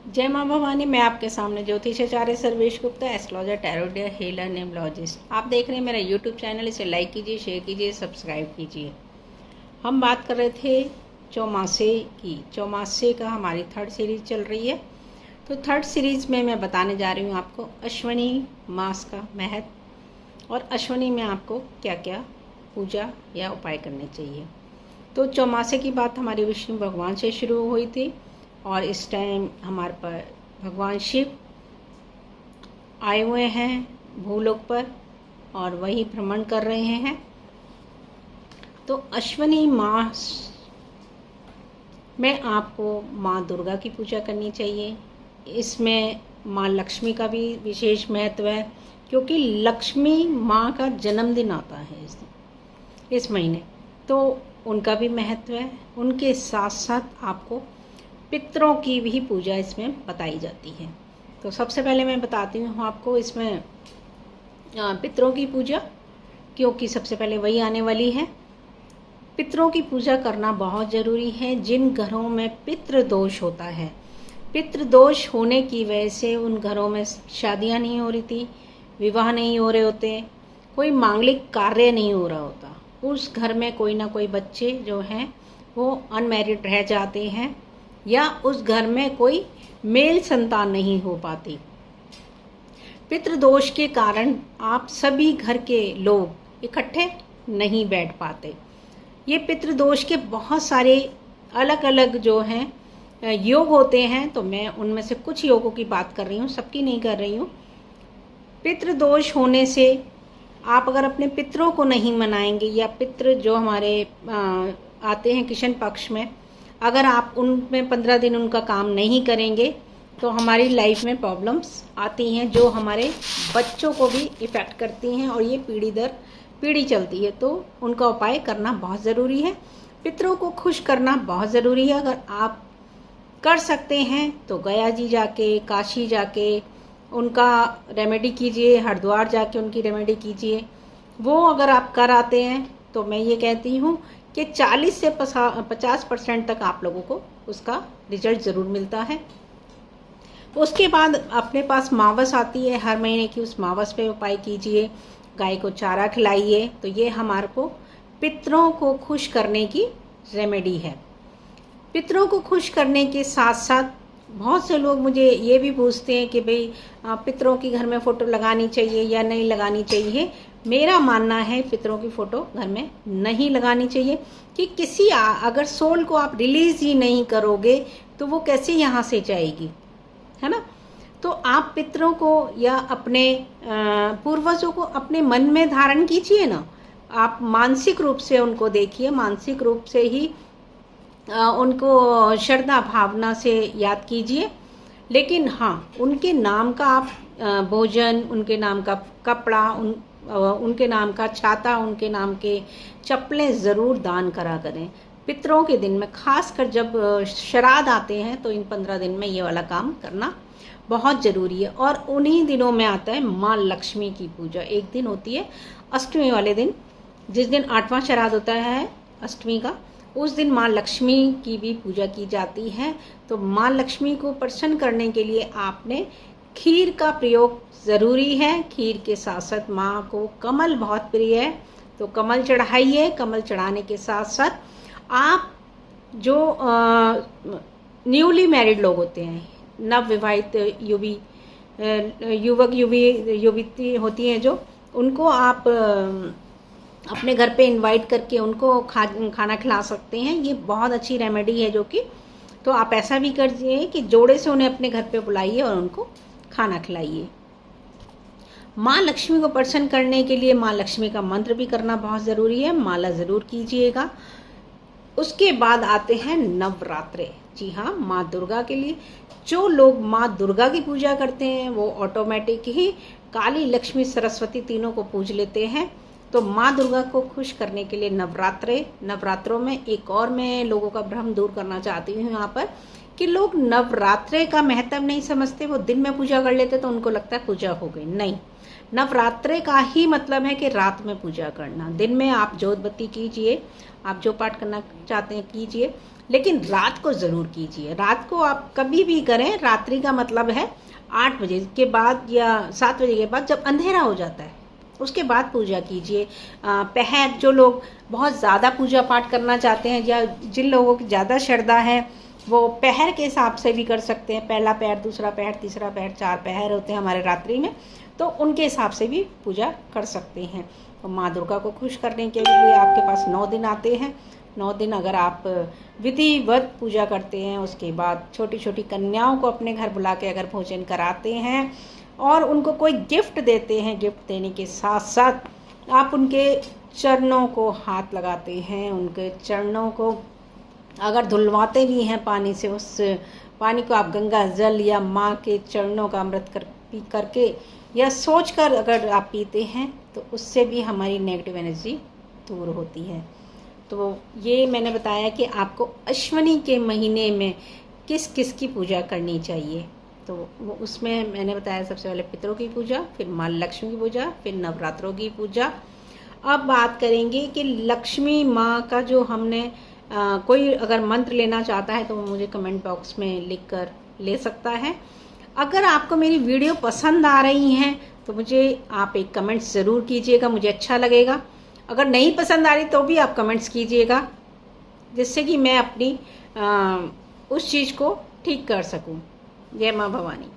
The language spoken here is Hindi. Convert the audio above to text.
जय माँ भवानी। मैं आपके सामने ज्योतिषाचार्य Sarvesh Gupta, astrologer, tarot healer, numerologist. आप देख रहे हैं मेरा यूट्यूब चैनल। इसे लाइक कीजिए, शेयर कीजिए, सब्सक्राइब कीजिए। हम बात कर रहे थे चौमासे की। चौमासे का हमारी थर्ड सीरीज चल रही है। तो थर्ड सीरीज में मैं बताने जा रही हूँ आपको अश्विनी मास का महत्व और अश्विनी में आपको क्या क्या पूजा या उपाय करने चाहिए। तो चौमासे की बात हमारे विष्णु भगवान से शुरू हुई थी और इस टाइम हमारे पर भगवान शिव आए हुए हैं भूलोक पर और वही भ्रमण कर रहे हैं। तो अश्विनी मास में आपको माँ दुर्गा की पूजा करनी चाहिए। इसमें माँ लक्ष्मी का भी विशेष महत्व है, क्योंकि लक्ष्मी माँ का जन्मदिन आता है इस महीने, तो उनका भी महत्व है। उनके साथ साथ आपको पितरों की भी पूजा इसमें बताई जाती है। तो सबसे पहले मैं बताती हूँ आपको इसमें पितरों की पूजा, क्योंकि सबसे पहले वही आने वाली है। पितरों की पूजा करना बहुत ज़रूरी है। जिन घरों में पितृ दोष होता है, पितृ दोष होने की वजह से उन घरों में शादियाँ नहीं हो रही थी, विवाह नहीं हो रहे होते, कोई मांगलिक कार्य नहीं हो रहा होता, उस घर में कोई ना कोई बच्चे जो हैं वो अनमैरिड रह जाते हैं, या उस घर में कोई मेल संतान नहीं हो पाती। पितृदोष के कारण आप सभी घर के लोग इकट्ठे नहीं बैठ पाते। ये पितृदोष के बहुत सारे अलग अलग जो हैं योग होते हैं, तो मैं उनमें से कुछ योगों की बात कर रही हूँ, सबकी नहीं कर रही हूँ। पितृदोष होने से आप अगर अपने पितरों को नहीं मनाएंगे, या पितृ जो हमारे आते हैं कृष्ण पक्ष में, अगर आप उनमें 15 दिन उनका काम नहीं करेंगे तो हमारी लाइफ में प्रॉब्लम्स आती हैं, जो हमारे बच्चों को भी इफ़ेक्ट करती हैं और ये पीढ़ी दर पीढ़ी चलती है। तो उनका उपाय करना बहुत ज़रूरी है। पितरों को खुश करना बहुत ज़रूरी है। अगर आप कर सकते हैं तो गया जी जाके, काशी जाके उनका रेमेडी कीजिए, हरिद्वार जाके उनकी रेमेडी कीजिए। वो अगर आप कर आते हैं तो मैं ये कहती हूँ कि 40 से 50% तक आप लोगों को उसका रिजल्ट ज़रूर मिलता है। उसके बाद अपने पास मावस आती है हर महीने की, उस मावस पे उपाय कीजिए, गाय को चारा खिलाइए। तो ये हमारे को पितरों को खुश करने की रेमेडी है। पितरों को खुश करने के साथ साथ बहुत से लोग मुझे ये भी पूछते हैं कि भाई पितरों की घर में फ़ोटो लगानी चाहिए या नहीं लगानी चाहिए। मेरा मानना है पितरों की फ़ोटो घर में नहीं लगानी चाहिए, कि किसी अगर सोल को आप रिलीज़ ही नहीं करोगे तो वो कैसे यहाँ से जाएगी, है ना। तो आप पितरों को या अपने पूर्वजों को अपने मन में धारण कीजिए ना। आप मानसिक रूप से उनको देखिए, मानसिक रूप से ही उनको श्रद्धा भावना से याद कीजिए। लेकिन हाँ, उनके नाम का आप भोजन, उनके नाम का कपड़ा, उनके नाम का छाता, उनके नाम के चप्पलें ज़रूर दान करा करें। पितरों के दिन में खासकर जब श्राद्ध आते हैं तो इन 15 दिन में ये वाला काम करना बहुत ज़रूरी है। और उन्हीं दिनों में आता है माँ लक्ष्मी की पूजा। एक दिन होती है अष्टमी वाले दिन, जिस दिन 8वां श्राद्ध होता है अष्टमी का, उस दिन माँ लक्ष्मी की भी पूजा की जाती है। तो माँ लक्ष्मी को प्रसन्न करने के लिए आपने खीर का प्रयोग ज़रूरी है। खीर के साथ साथ माँ को कमल बहुत प्रिय है, तो कमल चढ़ाइए। कमल चढ़ाने के साथ साथ आप जो न्यूली मैरिड लोग होते हैं, नवविवाहित युवक युवती होती हैं जो, उनको आप अपने घर पे इनवाइट करके उनको खाना खिला सकते हैं। ये बहुत अच्छी रेमेडी है जो कि, तो आप ऐसा भी करिए कि जोड़े से उन्हें अपने घर पे बुलाइए और उनको खाना खिलाइए। माँ लक्ष्मी को प्रसन्न करने के लिए माँ लक्ष्मी का मंत्र भी करना बहुत ज़रूरी है, माला ज़रूर कीजिएगा। उसके बाद आते हैं नवरात्रे। जी हाँ, माँ दुर्गा के लिए जो लोग माँ दुर्गा की पूजा करते हैं वो ऑटोमेटिक ही काली, लक्ष्मी, सरस्वती तीनों को पूज लेते हैं। तो माँ दुर्गा को खुश करने के लिए नवरात्रों में एक और मैं लोगों का भ्रम दूर करना चाहती हूँ यहाँ पर, कि लोग नवरात्रे का महत्व नहीं समझते। वो दिन में पूजा कर लेते तो उनको लगता है पूजा हो गई। नहीं, नवरात्रे का ही मतलब है कि रात में पूजा करना। दिन में आप जोत बत्ती कीजिए, आप जो पाठ करना चाहते हैं कीजिए, लेकिन रात को ज़रूर कीजिए। रात को आप कभी भी करें, रात्रि का मतलब है 8 बजे के बाद या 7 बजे के बाद, जब अंधेरा हो जाता है उसके बाद पूजा कीजिए। पहर, जो लोग बहुत ज़्यादा पूजा पाठ करना चाहते हैं या जिन लोगों की ज़्यादा श्रद्धा है वो पहर के हिसाब से भी कर सकते हैं। पहला पहर, दूसरा पहर, तीसरा पहर, 4 पहर होते हैं हमारे रात्रि में, तो उनके हिसाब से भी पूजा कर सकते हैं। तो माँ दुर्गा को खुश करने के लिए आपके पास 9 दिन आते हैं। 9 दिन अगर आप विधिवत पूजा करते हैं, उसके बाद छोटी छोटी कन्याओं को अपने घर बुला के अगर भोजन कराते हैं और उनको कोई गिफ्ट देते हैं, गिफ्ट देने के साथ साथ आप उनके चरणों को हाथ लगाते हैं, उनके चरणों को अगर धुलवाते भी हैं पानी से, उस पानी को आप गंगा जल या माँ के चरणों का अमृत पी करके या सोचकर अगर आप पीते हैं तो उससे भी हमारी नेगेटिव एनर्जी दूर होती है। तो ये मैंने बताया कि आपको अश्विनी के महीने में किस किस की पूजा करनी चाहिए। तो वो उसमें मैंने बताया सबसे पहले पितरों की पूजा, फिर माँ लक्ष्मी की पूजा, फिर नवरात्रों की पूजा। अब बात करेंगे कि लक्ष्मी माँ का जो हमने कोई अगर मंत्र लेना चाहता है तो वो मुझे कमेंट बॉक्स में लिख कर ले सकता है। अगर आपको मेरी वीडियो पसंद आ रही हैं तो मुझे आप एक कमेंट ज़रूर कीजिएगा, मुझे अच्छा लगेगा। अगर नहीं पसंद आ रही तो भी आप कमेंट्स कीजिएगा, जिससे कि मैं अपनी उस चीज़ को ठीक कर सकूं। जय माँ भवानी।